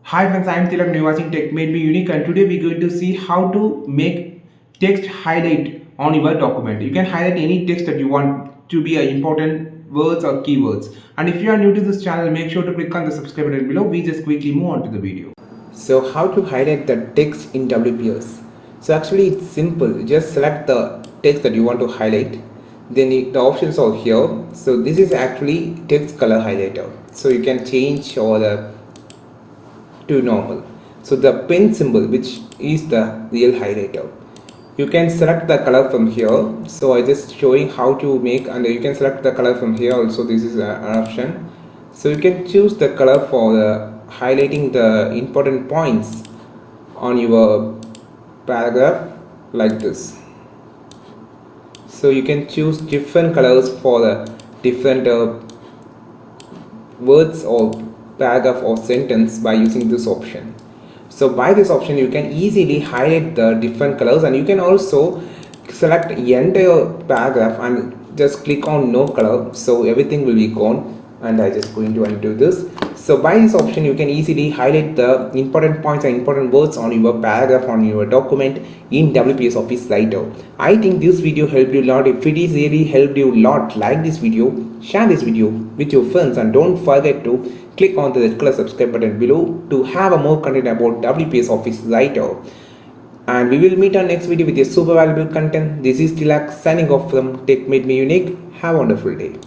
Hi friends, I am Tilak and you're watching Tech Made Me Unique, and today we're going to see how to make text highlight on your document. You can highlight any text that you want to be important words or keywords. And if you are new to this channel, make sure to click on the subscribe button below. We just quickly move on to the video. So how to highlight the text in WPS? So actually it's simple. Just select the text that you want to highlight. Then the options are here. So this is actually text color highlighter. So you can change or to normal. So the pen symbol, which is the real highlighter. You can select the color from here. So I just showing how to make, and you can select the color from here also. This is an option. So you can choose the color for the highlighting the important points on your paragraph like this. So you can choose different colors for the different words or paragraph or sentence by using this option. So by this option you can easily highlight the different colors, and you can also select the entire paragraph and just click on no color, so everything will be gone. And I just going to undo this. So by this option you can easily highlight the important points and important words on your paragraph, on your document in WPS Office Writer. I think this video helped you a lot. If it is really helped you a lot, like this video, share this video with your friends, and don't forget to click on the red color subscribe button below to have a more content about WPS Office Writer. And we will meet on next video with a super valuable content. This is Tilak signing off from Tech Made Me Unique. Have a wonderful day.